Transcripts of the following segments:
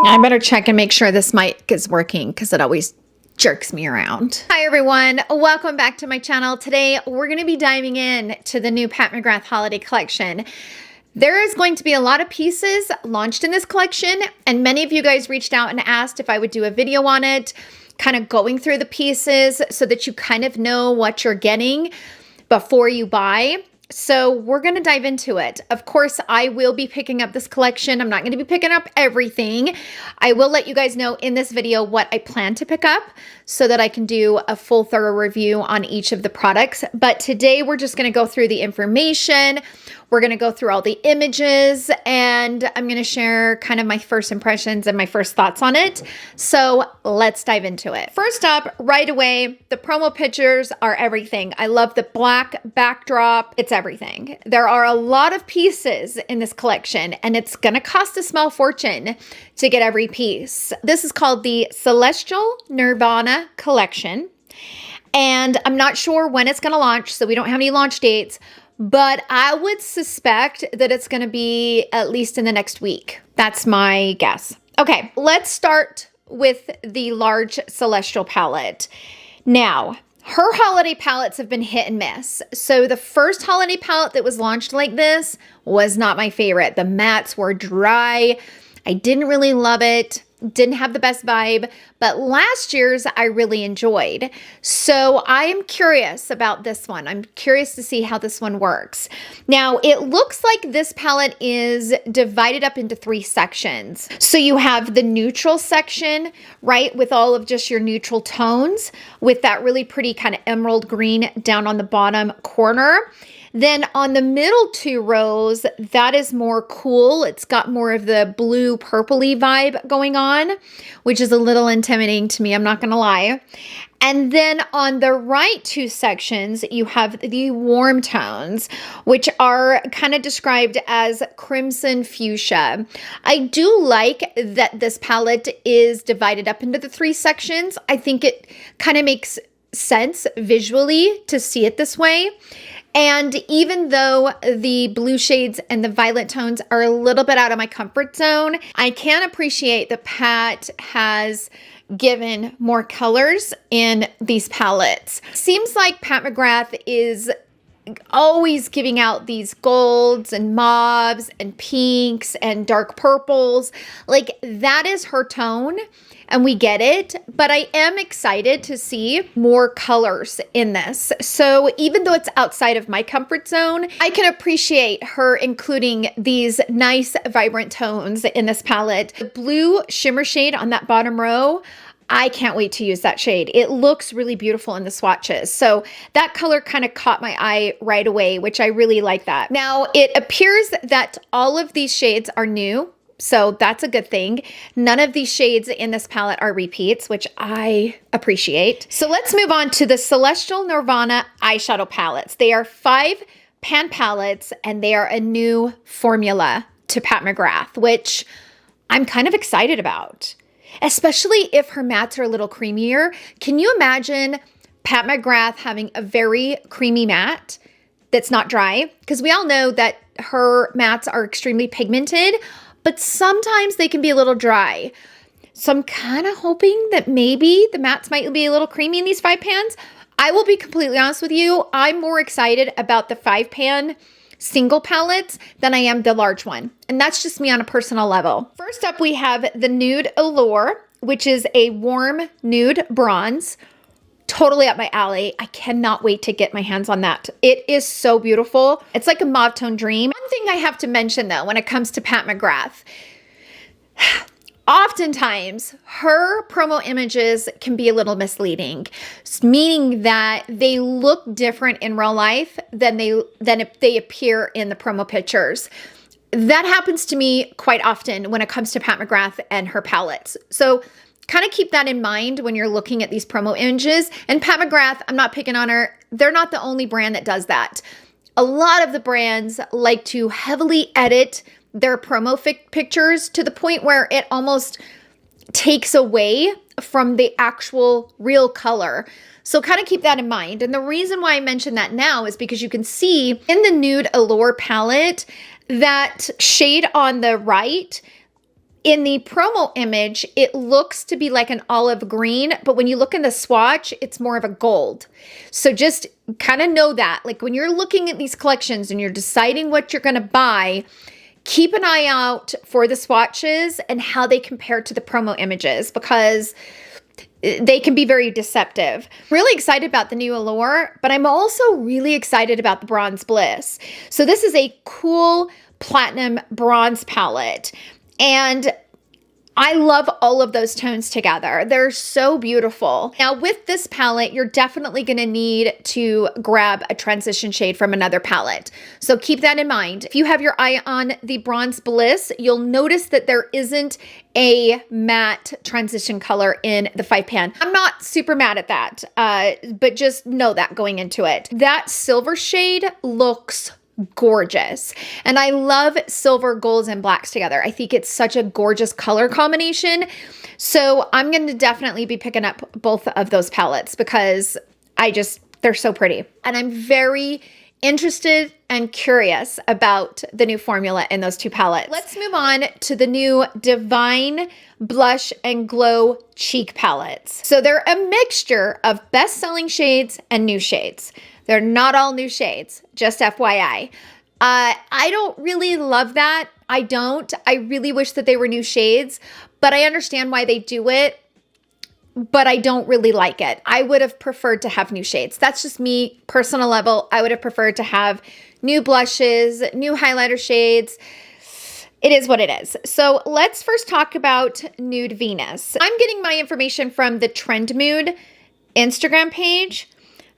I better check and make sure this mic is working because it always jerks me around. Hi everyone, welcome back to my channel. Today we're going to be diving in to the new Pat McGrath holiday collection. There is going to be a lot of pieces launched in this collection, and many of you guys reached out and asked if I would do a video on it, kind of going through the pieces so that you kind of know what you're getting before you buy. So we're going to dive into it. Of course, I will be picking up this collection. I'm not going to be picking up everything. I will let you guys know in this video what I plan to pick up so that I can do a full thorough review on each of the products. But today we're just going to go through the information. We're going to go through all the images, and I'm going to share kind of my first impressions and my first thoughts on it. So let's dive into it. First up, right away, the promo pictures are everything. I love the black backdrop. It's everything. There are a lot of pieces in this collection, and it's going to cost a small fortune to get every piece. This is called the Celestial Nirvana collection, and I'm not sure when it's going to launch, so we don't have any launch dates, but I would suspect that it's going to be at least in the next week. That's my guess. Okay, let's start with the large Celestial palette. Now, her holiday palettes have been hit and miss. So the first holiday palette that was launched like this was not my favorite. The mattes were dry. I didn't really love it. Didn't have the best vibe, but last year's I really enjoyed. So I am curious about this one. I'm curious to see how this one works. Now, it looks like this palette is divided up into 3 sections. So you have the neutral section, right, with all of just your neutral tones, with that really pretty kind of emerald green down on the bottom corner. Then on the middle 2 rows, that is more cool. It's got more of the blue purpley vibe going on, which is a little intimidating to me, I'm not going to lie. And then on the right 2 sections, you have the warm tones, which are kind of described as crimson fuchsia. I do like that this palette is divided up into the 3 sections. I think it kind of makes sense visually to see it this way. And even though the blue shades and the violet tones are a little bit out of my comfort zone, I can appreciate that Pat has given more colors in these palettes. Seems like Pat McGrath is always giving out these golds and mauves and pinks and dark purples. Like, that is her tone, and we get it, but I am excited to see more colors in this. So even though it's outside of my comfort zone, I can appreciate her including these nice vibrant tones in this palette. The blue shimmer shade on that bottom row, I can't wait to use that shade. It looks really beautiful in the swatches. So that color kind of caught my eye right away, which I really like that. Now, it appears that all of these shades are new, so that's a good thing. None of these shades in this palette are repeats, which I appreciate. So let's move on to the Celestial Nirvana eyeshadow palettes. They are 5 pan palettes, and they are a new formula to Pat McGrath, which I'm kind of excited about. Especially if her mattes are a little creamier. Can you imagine Pat McGrath having a very creamy matte that's not dry? Because we all know that her mattes are extremely pigmented, but sometimes they can be a little dry. So I'm kind of hoping that maybe the mattes might be a little creamy in these 5 pans. I will be completely honest with you. I'm more excited about the 5 pan single palettes than I am the large one. And that's just me on a personal level. First up, we have the Nude Allure, which is a warm nude bronze. Totally up my alley. I cannot wait to get my hands on that. It is so beautiful. It's like a mauve tone dream. One thing I have to mention though, when it comes to Pat McGrath, oftentimes her promo images can be a little misleading, meaning that they look different in real life than if they appear in the promo pictures. That happens to me quite often when it comes to Pat McGrath and her palettes. So kind of keep that in mind when you're looking at these promo images. And Pat McGrath, I'm not picking on her. They're not the only brand that does that. A lot of the brands like to heavily edit their promo pictures to the point where it almost takes away from the actual real color. So kind of keep that in mind. And the reason why I mention that now is because you can see in the Nude Allure palette, that shade on the right In the promo image, it looks to be like an olive green, but when you look in the swatch, it's more of a gold. So just kind of know that. Like when you're looking at these collections and you're deciding what you're going to buy, keep an eye out for the swatches and how they compare to the promo images, because they can be very deceptive. Really excited about the new Allure, but I'm also really excited about the Bronze Bliss. So this is a cool platinum bronze palette. And I love all of those tones together. They're so beautiful. Now with this palette, you're definitely gonna need to grab a transition shade from another palette. So keep that in mind. If you have your eye on the Bronze Bliss, you'll notice that there isn't a matte transition color in the 5-pan. I'm not super mad at that, but just know that going into it. That silver shade looks gorgeous. And I love silver, golds, and blacks together. I think it's such a gorgeous color combination. So I'm going to definitely be picking up both of those palettes because they're so pretty. And I'm very interested and curious about the new formula in those two palettes. Let's move on to the new Divine Blush and Glow Cheek palettes. So they're a mixture of best-selling shades and new shades. They're not all new shades, just FYI. I don't really love that. I don't. I really wish that they were new shades, but I understand why they do it, but I don't really like it. I would have preferred to have new shades. That's just me, personal level. I would have preferred to have new blushes, new highlighter shades. It is what it is. So let's first talk about Nude Venus. I'm getting my information from the Trend Mood Instagram page.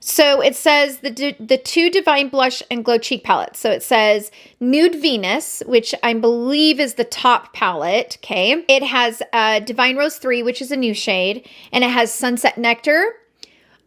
So it says the two Divine Blush and Glow Cheek palettes. So it says Nude Venus, which I believe is the top palette, okay? It has Divine Rose 3, which is a new shade, and it has Sunset Nectar,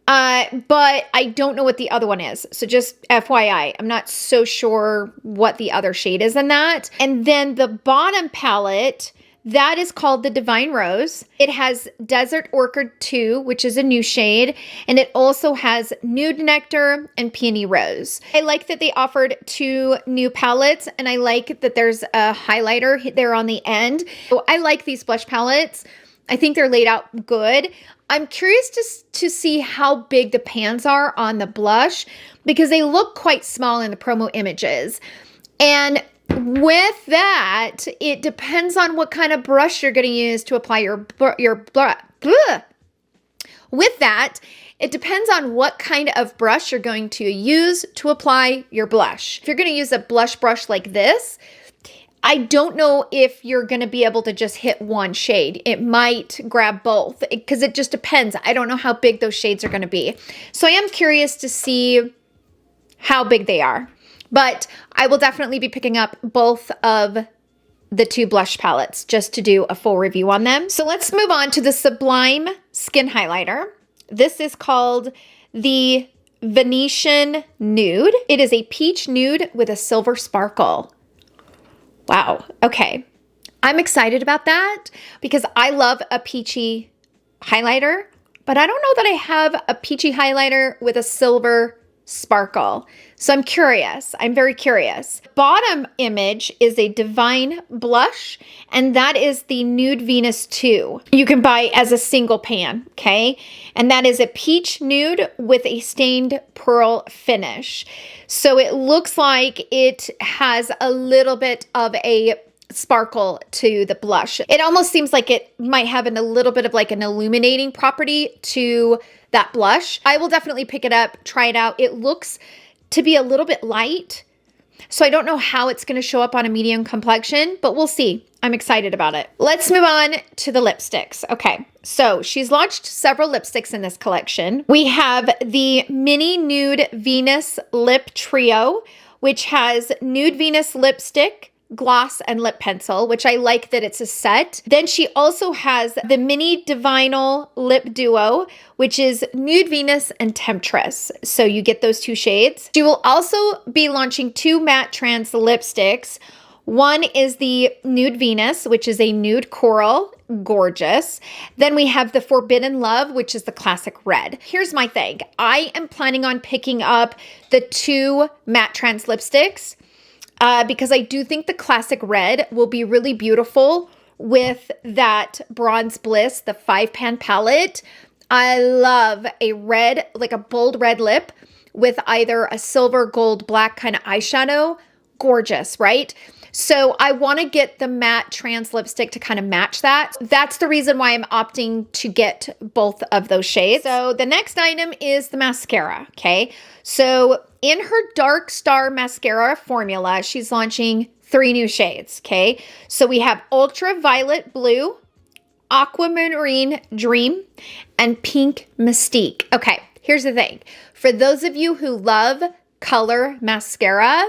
but I don't know what the other one is. So just FYI, I'm not so sure what the other shade is in that. And then the bottom palette, that is called the Divine Rose. It has Desert Orchid 2, which is a new shade, and it also has Nude Nectar and Peony Rose. I like that they offered 2 new palettes, and I like that there's a highlighter there on the end. So I like these blush palettes. I think they're laid out good. I'm curious to see how big the pans are on the blush because they look quite small in the promo images. And with that, it depends on what kind of brush you're going to use to apply your blush. With that, it depends on what kind of brush you're going to use to apply your blush. If you're going to use a blush brush like this, I don't know if you're going to be able to just hit one shade. It might grab both because it just depends. I don't know how big those shades are going to be. So I am curious to see how big they are. But I will definitely be picking up both of the 2 blush palettes just to do a full review on them. So let's move on to the Sublime Skin Highlighter. This is called the Venetian Nude. It is a peach nude with a silver sparkle. Wow. Okay. I'm excited about that because I love a peachy highlighter, but I don't know that I have a peachy highlighter with a silver sparkle. So I'm curious. I'm very curious. Bottom image is a Divine Blush, and that is the Nude Venus 2. You can buy as a single pan, okay? And that is a peach nude with a stained pearl finish. So it looks like it has a little bit of a sparkle to the blush. It almost seems like it might have a little bit of like an illuminating property to that blush. I will definitely pick it up, try it out. It looks to be a little bit light, so I don't know how it's going to show up on a medium complexion, but we'll see. I'm excited about it. Let's move on to the lipsticks. Okay, so she's launched several lipsticks in this collection. We have the Mini Nude Venus Lip Trio, which has Nude Venus lipstick, gloss, and lip pencil, which I like that it's a set. Then she also has the Mini Divinal Lip Duo, which is Nude Venus and Temptress. So you get those 2 shades. She will also be launching 2 matte trans lipsticks. One is the Nude Venus, which is a nude coral, gorgeous. Then we have the Forbidden Love, which is the classic red. Here's my thing. I am planning on picking up the 2 matte trans lipsticks because I do think the classic red will be really beautiful with that Bronze Bliss, the 5-pan palette. I love a red, like a bold red lip with either a silver, gold, black kind of eyeshadow. Gorgeous, right? So I want to get the matte trans lipstick to kind of match that. That's the reason why I'm opting to get both of those shades. So the next item is the mascara, okay? So in her Dark Star Mascara formula, she's launching 3 new shades, okay? So we have Ultraviolet Blue, Aquamarine Dream, and Pink Mystique. Okay, here's the thing. For those of you who love color mascara,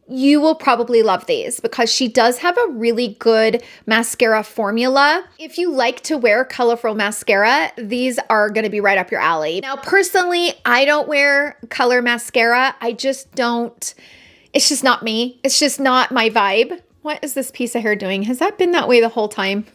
you will probably love these because she does have a really good mascara formula. If you like to wear colorful mascara, these are going to be right up your alley. Now, personally, I don't wear color mascara. I just don't. It's just not me. It's just not my vibe. What is this piece of hair doing? Has that been that way the whole time?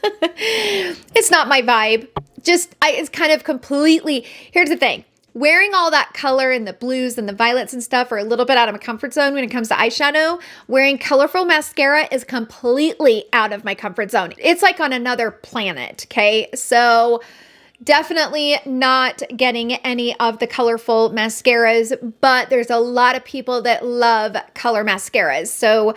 It's not my vibe. It's kind of completely, here's the thing. Wearing all that color and the blues and the violets and stuff are a little bit out of my comfort zone when it comes to eyeshadow. Wearing colorful mascara is completely out of my comfort zone. It's like on another planet, okay? So definitely not getting any of the colorful mascaras, but there's a lot of people that love color mascaras. So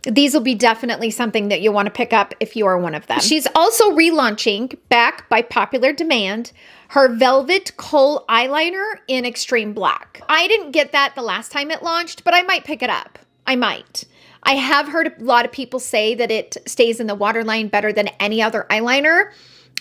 these will be definitely something that you'll want to pick up if you are one of them. She's also relaunching, back by popular demand, her Velvet Kohl eyeliner in Extreme Black. I didn't get that the last time it launched, but I might pick it up. I might. I have heard a lot of people say that it stays in the waterline better than any other eyeliner,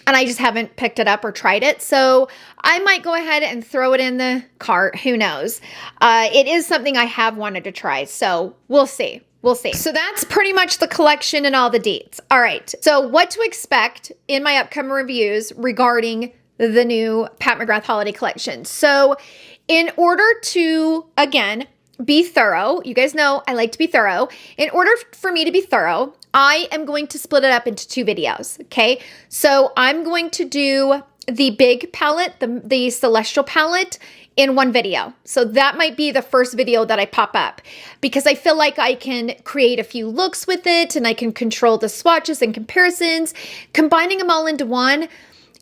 and I just haven't picked it up or tried it. So I might go ahead and throw it in the cart. Who knows? It is something I have wanted to try, so we'll see. We'll see. So that's pretty much the collection and all the deets. All right. So what to expect in my upcoming reviews regarding the new Pat McGrath holiday collection. So in order to, again, be thorough, you guys know I like to be thorough. In order for me to be thorough, I am going to split it up into 2 videos. Okay. So I'm going to do the big palette, the Celestial palette, in one video. So that might be the first video that I pop up because I feel like I can create a few looks with it and I can control the swatches and comparisons. Combining them all into one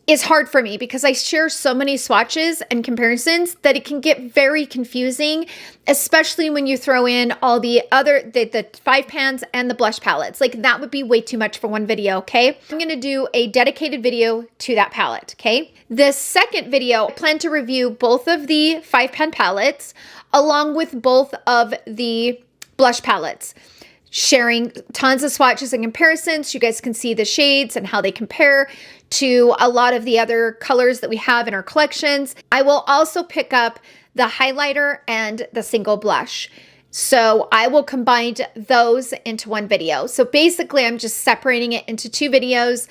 is hard for me because I share so many swatches and comparisons that it can get very confusing, especially when you throw in all the other, the 5 pans and the blush palettes. Like that would be way too much for one video, okay? I'm gonna do a dedicated video to that palette, okay? The second video, I plan to review both of the 5-pan palettes along with both of the blush palettes, sharing tons of swatches and comparisons. You guys can see the shades and how they compare to a lot of the other colors that we have in our collections. I will also pick up the highlighter and the single blush. So I will combine those into one video. So basically I'm just separating it into 2 videos.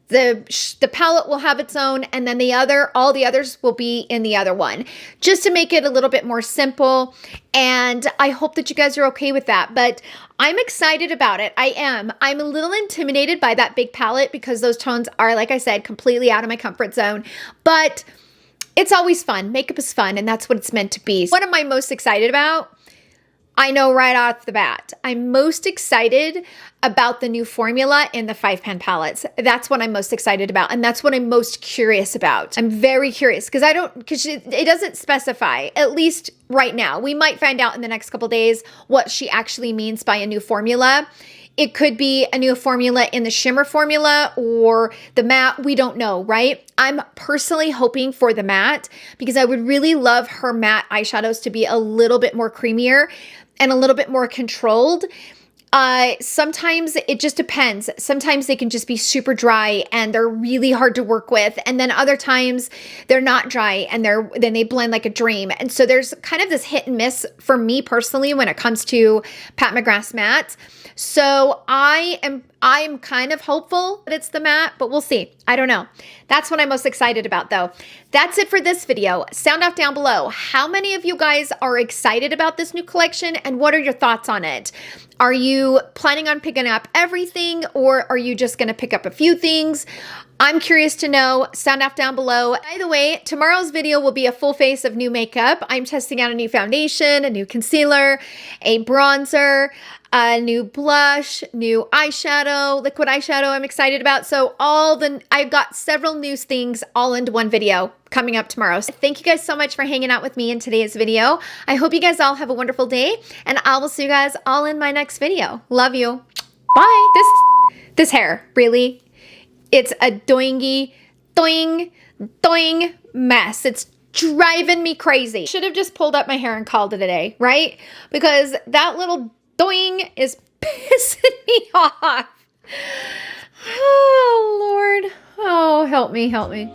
The palette will have its own, and then all the others will be in the other one, just to make it a little bit more simple. And I hope that you guys are okay with that, but I'm excited about it. I am. I'm a little intimidated by that big palette because those tones are, like I said, completely out of my comfort zone, but it's always fun. Makeup is fun, and that's what it's meant to be. What am I most excited about? I know right off the bat, I'm most excited about the new formula in the 5-pan palettes. That's what I'm most excited about. And that's what I'm most curious about. I'm very curious because it doesn't specify, at least right now. We might find out in the next couple days what she actually means by a new formula. It could be a new formula in the shimmer formula or the matte. We don't know, right? I'm personally hoping for the matte because I would really love her matte eyeshadows to be a little bit more creamier and a little bit more controlled. Sometimes it just depends. Sometimes they can just be super dry and they're really hard to work with. And then other times they're not dry and then they blend like a dream. And so there's kind of this hit and miss for me personally when it comes to Pat McGrath's matte. So I am kind of hopeful that it's the matte, but we'll see. I don't know. That's what I'm most excited about though. That's it for this video. Sound off down below. How many of you guys are excited about this new collection and what are your thoughts on it? Are you planning on picking up everything or are you just going to pick up a few things? I'm curious to know. Sound off down below. By the way, tomorrow's video will be a full face of new makeup. I'm testing out a new foundation, a new concealer, a bronzer. a new blush, new eyeshadow, liquid eyeshadow I'm excited about. So I've got several new things all into one video coming up tomorrow. So thank you guys so much for hanging out with me in today's video. I hope you guys all have a wonderful day, and I will see you guys all in my next video. Love you. Bye. This hair, really, it's a doingy, doing mess. It's driving me crazy. Should have just pulled up my hair and called it a day, right? Because that little doing is pissing me off. Oh, Lord. Oh, help me, help me.